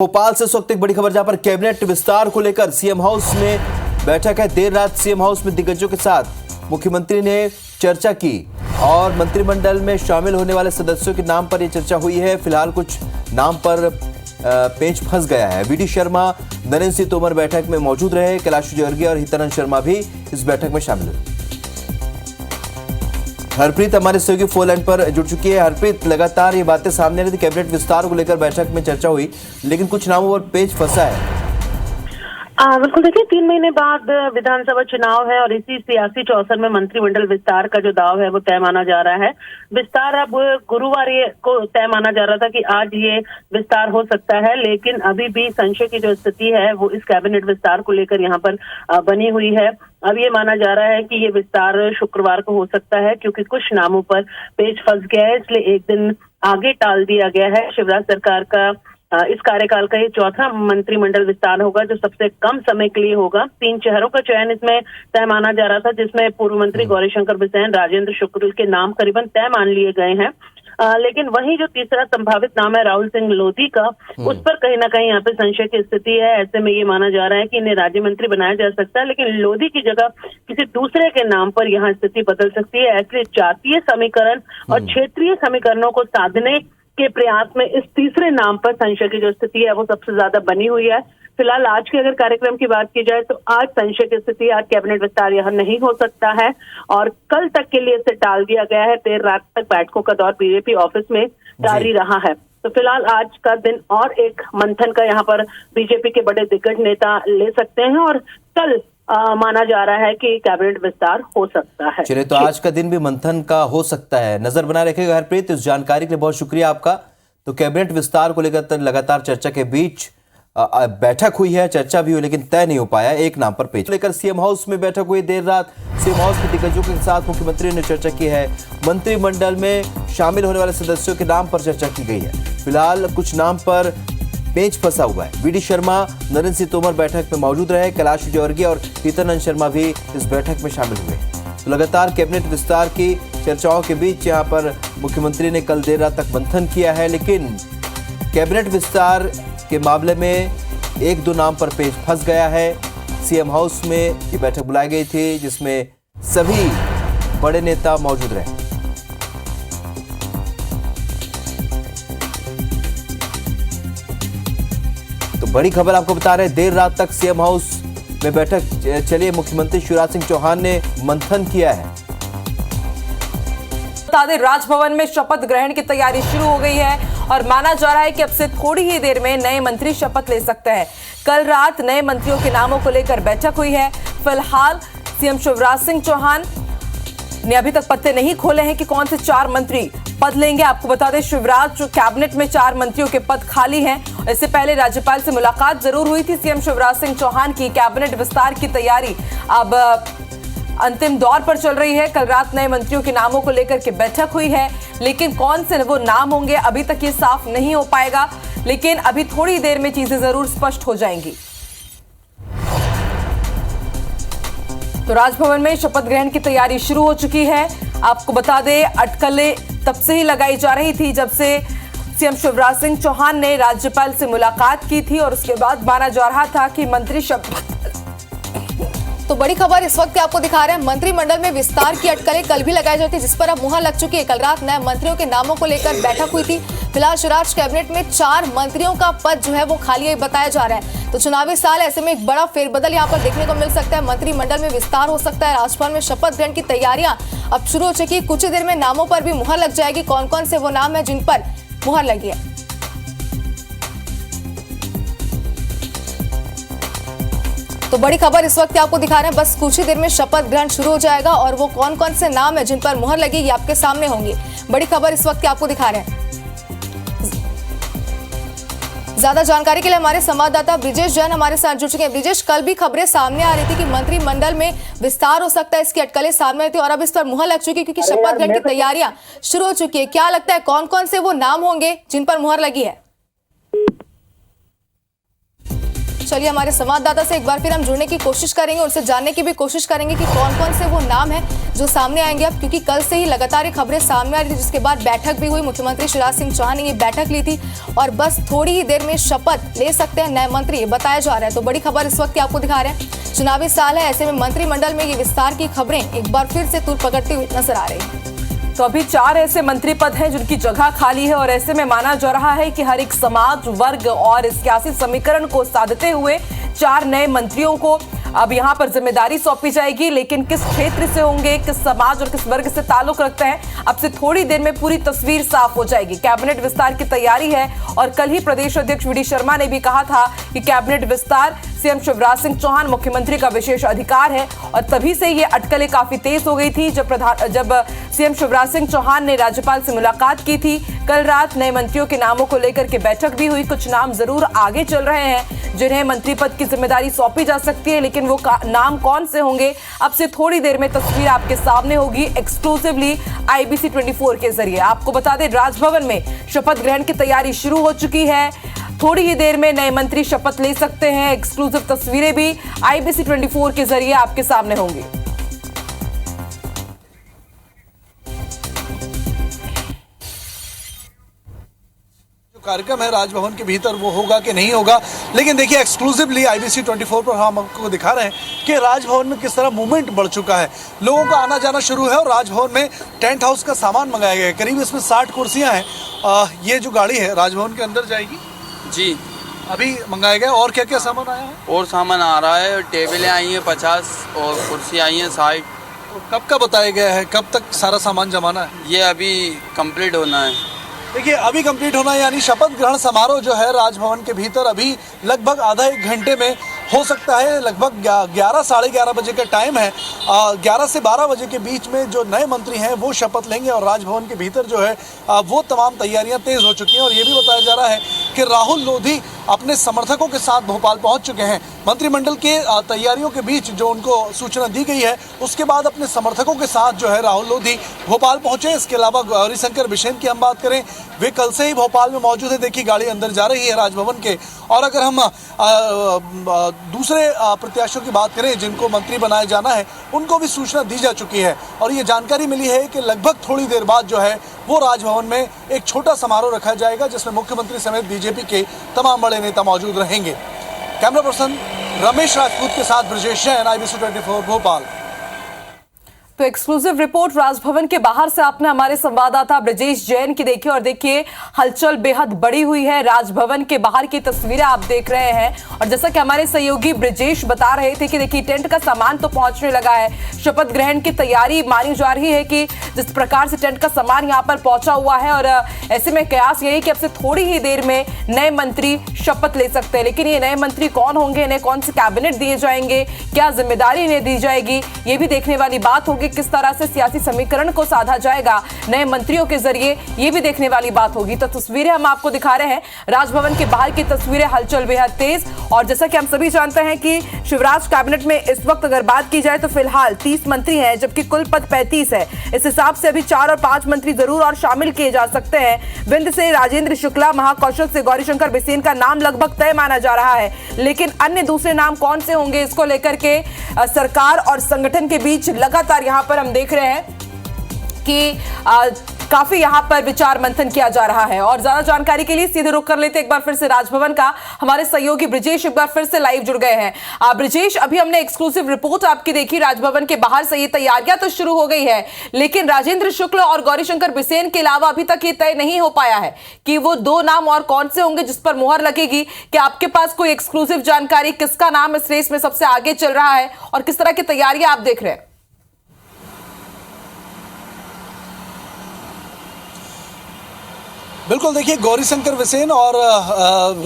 भोपाल से इस वक्त एक बड़ी खबर जहां पर कैबिनेट विस्तार को लेकर सीएम हाउस में बैठक है। देर रात सीएम हाउस में दिग्गजों के साथ मुख्यमंत्री ने चर्चा की और मंत्रिमंडल में शामिल होने वाले सदस्यों के नाम पर यह चर्चा हुई है। फिलहाल कुछ नाम पर पेंच फंस गया है। वीडी शर्मा, नरेंद्र सिंह तोमर बैठक में मौजूद रहे। कैलाश विजयवर्गीय और हितनानंद शर्मा भी इस बैठक में शामिल हुए। हरप्रीत हमारे सहयोगी फोन लाइन पर जुड़ चुकी है। हरप्रीत, लगातार ये बातें सामने आ रही थी, कैबिनेट विस्तार को लेकर बैठक में चर्चा हुई, लेकिन कुछ नामों पर पेच फंसा है। बिल्कुल, देखिए 3 महीने बाद विधानसभा चुनाव है और इसी सियासी चौसर में मंत्रिमंडल विस्तार का जो दाव है वो तय माना जा रहा है। विस्तार अब गुरुवार को तय माना जा रहा था कि आज ये विस्तार हो सकता है, लेकिन अभी भी संशय की जो स्थिति है वो इस कैबिनेट विस्तार को लेकर यहाँ पर बनी हुई है। अब ये माना जा रहा है कि ये विस्तार शुक्रवार को हो सकता है, क्योंकि कुछ नामों पर पेच फंस गया है, इसलिए एक दिन आगे टाल दिया गया है। शिवराज सरकार का इस कार्यकाल का ये चौथा मंत्रिमंडल विस्तार होगा, जो सबसे कम समय के लिए होगा। 3 चेहरों का चयन इसमें तय माना जा रहा था, जिसमें पूर्व मंत्री गौरीशंकर बिसेन, राजेंद्र शुक्ल के नाम करीबन तय मान लिए गए हैं। लेकिन वही जो तीसरा संभावित नाम है राहुल सिंह लोधी का, उस पर कहीं ना कहीं यहाँ पे संशय की स्थिति है। ऐसे में ये माना जा रहा है कि इन्हें राज्य मंत्री बनाया जा सकता है, लेकिन लोधी की जगह किसी दूसरे के नाम पर यहाँ स्थिति बदल सकती है। ऐसे जातीय समीकरण और क्षेत्रीय समीकरणों को साधने के प्रयास में इस तीसरे नाम पर संशय की जो स्थिति है वो सबसे ज्यादा बनी हुई है। फिलहाल आज के अगर कार्यक्रम की बात की जाए तो आज संशय की स्थिति, आज कैबिनेट विस्तार यह नहीं हो सकता है और कल तक के लिए इसे टाल दिया गया है। देर रात तक बैठकों का दौर बीजेपी ऑफिस में जारी रहा है। तो फिलहाल आज का दिन और एक मंथन का यहाँ पर बीजेपी के बड़े दिग्गज नेता ले सकते हैं और कल माना जा रहा है कि कैबिनेट विस्तार हो सकता है। चलिए, तो आज का दिन भी मंथन का हो सकता है, नजर बना रखेगा। हरप्रीत, इस जानकारी के लिए बहुत शुक्रिया आपका। तो कैबिनेट विस्तार को लेकर लगातार चर्चा के बीच बैठक हुई है, चर्चा भी हुई, लेकिन तय नहीं हो पाया एक नाम पर पेच लेकर। सीएम हाउस में बैठक हुई देर रात। सीएम हाउस के दिग्गजों के साथ मुख्यमंत्री ने चर्चा की है। मंत्रिमंडल में शामिल होने वाले सदस्यों के नाम पर चर्चा की गई है। फिलहाल कुछ नाम पर पेच फंसा हुआ है। वीडी शर्मा, नरेंद्र सिंह तोमर बैठक में मौजूद रहे। कैलाश विजयवर्गीय और हितनानंद शर्मा भी इस बैठक में शामिल हुए। तो लगातार कैबिनेट विस्तार की चर्चाओं के बीच यहाँ पर मुख्यमंत्री ने कल देर रात तक मंथन किया है, लेकिन कैबिनेट विस्तार के मामले में 1-2 नाम पर पेच फंस गया है। सीएम हाउस में ये बैठक बुलाई गई थी, जिसमें सभी बड़े नेता मौजूद रहे। तो बड़ी खबर आपको बता रहे हैं, देर रात तक सीएम हाउस में बैठक चलिए। मुख्यमंत्री शिवराज सिंह चौहान ने मंथन किया है। बता दें, राजभवन में शपथ ग्रहण की तैयारी शुरू हो गई है और माना जा रहा है कि अब से थोड़ी ही देर में नए मंत्री शपथ ले सकते हैं। कल रात नए मंत्रियों के नामों को लेकर बैठक हुई है। फिलहाल सीएम शिवराज सिंह चौहान ने अभी तक पत्ते नहीं खोले हैं कि कौन से 4 मंत्री पद लेंगे। आपको बता दें, शिवराज कैबिनेट में 4 मंत्रियों के पद खाली हैं। इससे पहले राज्यपाल से मुलाकात जरूर हुई थी सीएम शिवराज सिंह चौहान की। कैबिनेट विस्तार की तैयारी अब अंतिम दौर पर चल रही है। कल रात नए मंत्रियों के नामों को लेकर के बैठक हुई है, लेकिन कौन से वो नाम होंगे अभी तक ये साफ नहीं हो पाएगा, लेकिन अभी थोड़ी देर में चीजें जरूर स्पष्ट हो जाएंगी। तो राजभवन में शपथ ग्रहण की तैयारी शुरू हो चुकी है। आपको बता दें, अटकलें तब से ही लगाई जा रही थी जब से सीएम शिवराज सिंह चौहान ने राज्यपाल से मुलाकात की थी और उसके बाद माना जा रहा था कि मंत्री शपथ। तो बड़ी खबर इस वक्त आपको दिखा रहे हैं, मंत्रिमंडल में विस्तार की अटकलें कल भी लगाई जाती, जिस पर अब मुहर लग चुकी है। कल रात नए मंत्रियों के नामों को लेकर बैठक हुई थी। फिलहाल शिवराज कैबिनेट में 4 मंत्रियों का पद जो है वो खाली बताया जा रहा है। तो चुनावी साल, ऐसे में एक बड़ा फेरबदल यहाँ पर देखने को मिल सकता है। मंत्रिमंडल में विस्तार हो सकता है। राजभवन में शपथ ग्रहण की तैयारियां अब शुरू हो चुकी है। कुछ ही देर में नामों पर भी मुहर लग जाएगी। कौन कौन से वो नाम है जिन पर मुहर लगी है। तो बड़ी खबर इस वक्त आपको दिखा रहे हैं, बस कुछ ही देर में शपथ ग्रहण शुरू हो जाएगा और वो कौन कौन से नाम है जिन पर मुहर लगेगी आपके सामने होंगी। बड़ी खबर इस वक्त आपको दिखा रहे हैं। ज्यादा जानकारी के लिए हमारे संवाददाता ब्रिजेश जैन हमारे साथ जुड़ चुके हैं। ब्रिजेश, कल भी खबरें सामने आ रही थी कि मंत्रिमंडल में विस्तार हो सकता है, इसकी अटकलें सामने आई थी और अब इस पर मुहर लग चुकी है क्योंकि शपथ ग्रहण की तैयारियां शुरू हो चुकी है। क्या लगता है कौन कौन से वो नाम होंगे जिन पर मुहर लगी है? चलिए हमारे संवाददाता से एक बार फिर हम जुड़ने की कोशिश करेंगे, उनसे जानने की भी कोशिश करेंगे कि कौन कौन से वो नाम है जो सामने आएंगे अब, क्योंकि कल से ही लगातार ये खबरें सामने आ रही थी, जिसके बाद बैठक भी हुई। मुख्यमंत्री शिवराज सिंह चौहान ने ये बैठक ली थी और बस थोड़ी ही देर में शपथ ले सकते हैं नए मंत्री, बताया जा रहा है। तो बड़ी खबर इस वक्त आपको दिखा रहे हैं, चुनावी साल है, ऐसे में मंत्रिमंडल में ये विस्तार की खबरें एक बार फिर से तूल पकड़ती हुई नजर आ रही है। तो अभी 4 ऐसे मंत्री पद हैं जिनकी जगह खाली है और ऐसे में माना जा रहा है कि हर एक समाज, वर्ग और सियासी समीकरण को साधते हुए 4 नए मंत्रियों को अब यहां पर जिम्मेदारी सौंपी जाएगी। लेकिन किस क्षेत्र से होंगे, किस समाज और किस वर्ग से ताल्लुक रखते हैं, अब से थोड़ी देर में पूरी तस्वीर साफ हो जाएगी। कैबिनेट विस्तार की तैयारी है और कल ही प्रदेश अध्यक्ष वी डी शर्मा ने भी कहा था कि कैबिनेट विस्तार सीएम शिवराज सिंह चौहान मुख्यमंत्री का विशेष अधिकार है और तभी से ये अटकलें काफी तेज हो गई थी जब सीएम शिवराज सिंह चौहान ने राज्यपाल से मुलाकात की थी। कल रात नए मंत्रियों के नामों को लेकर के बैठक भी हुई। कुछ नाम जरूर आगे चल रहे हैं जिन्हें मंत्री पद की जिम्मेदारी सौंपी जा सकती है, लेकिन वो नाम कौन से होंगे अब से थोड़ी देर में तस्वीर आपके सामने होगी एक्सक्लूसिवली IBC 24 के जरिए। आपको बता दें, राजभवन में शपथ ग्रहण की तैयारी शुरू हो चुकी है। थोड़ी ही देर में नए मंत्री शपथ ले सकते हैं। एक्सक्लूसिव तस्वीरें भी IBC 24 के जरिए आपके सामने होंगी। कार्यक्रम है राजभवन के भीतर वो होगा कि नहीं होगा, लेकिन देखिए एक्सक्लूसिवली IBC 24 पर हम आपको दिखा रहे हैं कि राजभवन में किस तरह मूवमेंट बढ़ चुका है। लोगों का आना जाना शुरू है और राजभवन में टेंट हाउस का सामान मंगाया गया है। करीब इसमें 60 कुर्सियां हैं। ये जो गाड़ी है राजभवन के अंदर जाएगी जी, अभी मंगाया गया। और क्या क्या सामान आया है? और सामान आ रहा है, टेबलें आई हैं 50 और कुर्सी आई हैं 60। कब का बताया गया है, कब तक सारा सामान जमाना है? ये अभी कंप्लीट होना है। देखिए अभी कंप्लीट होना है, यानी शपथ ग्रहण समारोह जो है राजभवन के भीतर अभी लगभग आधा एक घंटे में हो सकता है। लगभग 11 साढ़े 11 बजे का टाइम है। 11 से 12 बजे के बीच में जो नए मंत्री हैं वो शपथ लेंगे और राजभवन के भीतर जो है वो तमाम तैयारियां तेज हो चुकी हैं। और ये भी बताया जा रहा है कि राहुल लोधी अपने समर्थकों के साथ भोपाल पहुंच चुके हैं। मंत्रिमंडल के तैयारियों के बीच जो उनको सूचना दी गई है उसके बाद अपने समर्थकों के साथ जो है राहुल लोधी भोपाल पहुंचे। इसके अलावा गौरीशंकर बिसेन की हम बात करें, वे कल से ही भोपाल में मौजूद है। देखिए गाड़ी अंदर जा रही है राजभवन के। और अगर हम दूसरे प्रत्याशियों की बात करें जिनको मंत्री बनाया जाना है, उनको भी सूचना दी जा चुकी है और ये जानकारी मिली है कि लगभग थोड़ी देर बाद जो है वो राजभवन में एक छोटा समारोह रखा जाएगा जिसमें मुख्यमंत्री समेत बीजेपी के तमाम बड़े नेता मौजूद रहेंगे। कैमरा पर्सन रमेश राजपूत के साथ ब्रजेश जैन, IBC 24 भोपाल। तो एक्सक्लूसिव रिपोर्ट राजभवन के बाहर से आपने हमारे संवाददाता ब्रजेश जैन की देखी और देखिए हलचल बेहद बड़ी हुई है। राजभवन के बाहर की तस्वीरें आप देख रहे हैं और जैसा कि हमारे सहयोगी ब्रजेश बता रहे थे कि देखिए टेंट का सामान तो पहुंचने लगा है। शपथ ग्रहण की तैयारी मानी जा रही है कि जिस प्रकार से टेंट का सामान यहाँ पर पहुंचा हुआ है और ऐसे में कयास यही कि अब से थोड़ी ही देर में नए मंत्री शपथ ले सकते हैं। लेकिन ये नए मंत्री कौन होंगे, इन्हें कौन से कैबिनेट दिए जाएंगे, क्या जिम्मेदारी इन्हें दी जाएगी, ये भी देखने वाली बात होगी। किस तरह से सियासी समीकरण को साधा जाएगा नए मंत्रियों के जरिए, ये भी देखने वाली बात होगी। तो तस्वीरें हम आपको दिखा रहे हैं, राजभवन के बाहर की तस्वीरें, हलचल बेहद तेज। और जैसा कि हम सभी जानते हैं कि शिवराज कैबिनेट में इस वक्त अगर बात की जाए तो फिलहाल 30 मंत्री हैं जबकि कुल पद 35 है। इस हिसाब से अभी 4 और 5 मंत्री जरूर और शामिल किए जा सकते हैं। विंध्य से राजेंद्र शुक्ला, महाकौशल से गौरीशंकर बिसेन का नाम लगभग तय माना जा रहा है। लेकिन अन्य दूसरे नाम कौन से होंगे, इसको लेकर के सरकार और संगठन के बीच लगातार यहां पर हम देख रहे हैं कि काफी यहां पर विचार मंथन किया जा रहा है। और ज्यादा जानकारी के लिए सीधे रुख कर लेते एक बार फिर से राजभवन का। हमारे सहयोगी ब्रजेश एक बार फिर से लाइव जुड़ गए हैं। ब्रजेश, अभी हमने एक्सक्लूसिव रिपोर्ट आपकी देखी, राजभवन के बाहर से ये तैयारियां तो शुरू हो गई है, लेकिन राजेंद्र शुक्ल और गौरीशंकर बिसेन के अलावा अभी तक ये तय नहीं हो पाया है कि वो 2 नाम और कौन से होंगे जिस पर मुहर लगेगी। क्या आपके पास कोई एक्सक्लूसिव जानकारी, किसका नाम इस रेस में सबसे आगे चल रहा है और किस तरह की तैयारियां आप देख रहे हैं? बिल्कुल, देखिए गौरीशंकर बिसेन और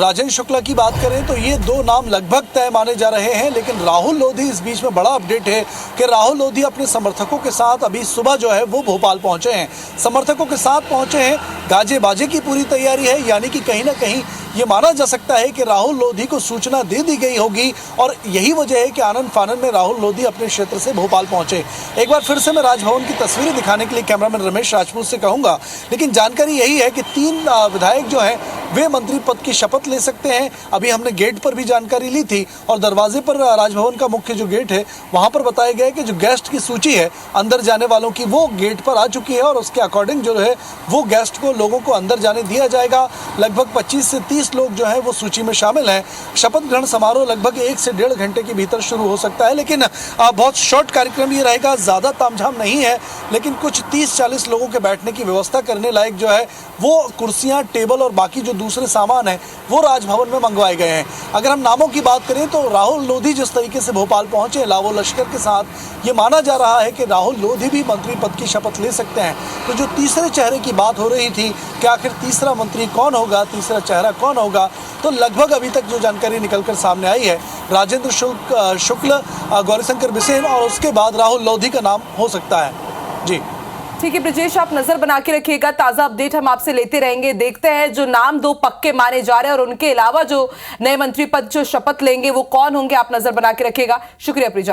राजेंद्र शुक्ला की बात करें तो ये 2 नाम लगभग तय माने जा रहे हैं। लेकिन राहुल लोधी, इस बीच में बड़ा अपडेट है कि राहुल लोधी अपने समर्थकों के साथ अभी सुबह जो है वो भोपाल पहुंचे हैं। समर्थकों के साथ पहुंचे हैं, गाजे बाजे की पूरी तैयारी है, यानी कि कहीं ना कहीं ये माना जा सकता है कि राहुल लोधी को सूचना दे दी गई होगी और यही वजह है कि आनन फानन में राहुल लोधी अपने क्षेत्र से भोपाल पहुंचे। एक बार फिर से मैं राजभवन की तस्वीरें दिखाने के लिए कैमरामैन रमेश राजपूत से कहूंगा, लेकिन जानकारी यही है कि 3 विधायक जो हैं वे मंत्री पद की शपथ ले सकते हैं। अभी हमने गेट पर भी जानकारी ली थी और दरवाजे पर राजभवन का मुख्य जो गेट है वहां पर बताया गया है कि जो गेस्ट की सूची है अंदर जाने वालों की वो गेट पर आ चुकी है और उसके अकॉर्डिंग जो है वो गेस्ट को लोगों को अंदर जाने दिया जाएगा। लगभग 25 से 30 लोग जो है वो सूची में शामिल हैं। शपथ ग्रहण समारोह लगभग 1 से 1.5 घंटे के भीतर शुरू हो सकता है, लेकिन बहुत शॉर्ट कार्यक्रम ये रहेगा, ज़्यादा तामझाम नहीं है, लेकिन कुछ 30-40 लोगों के बैठने की व्यवस्था करने लायक जो है वो कुर्सियाँ, टेबल और बाकी जो दूसरे सामान है वो राजभवन में मंगवाए गए हैं। अगर हम नामों की बात करें तो राहुल लोधी जिस तरीके से भोपाल पहुंचे लावो लश्कर के साथ, ये माना जा रहा है कि राहुल लोधी भी मंत्री पद की शपथ ले सकते हैं। तो जो तीसरे चेहरे की बात हो रही थी कि आखिर तीसरा मंत्री कौन होगा, तीसरा चेहरा कौन होगा, तो लगभग अभी तक जो जानकारी निकलकर सामने आई है राजेंद्र शुक्ल, गौरीशंकर बिसेन और उसके बाद राहुल लोधी का नाम हो सकता है। जी ठीक है ब्रजेश, आप नजर बना के रखिएगा, ताजा अपडेट हम आपसे लेते रहेंगे। देखते हैं जो नाम 2 पक्के माने जा रहे हैं और उनके अलावा जो नए मंत्री पद जो शपथ लेंगे वो कौन होंगे, आप नजर बना के रखिएगा। शुक्रिया प्रिजा।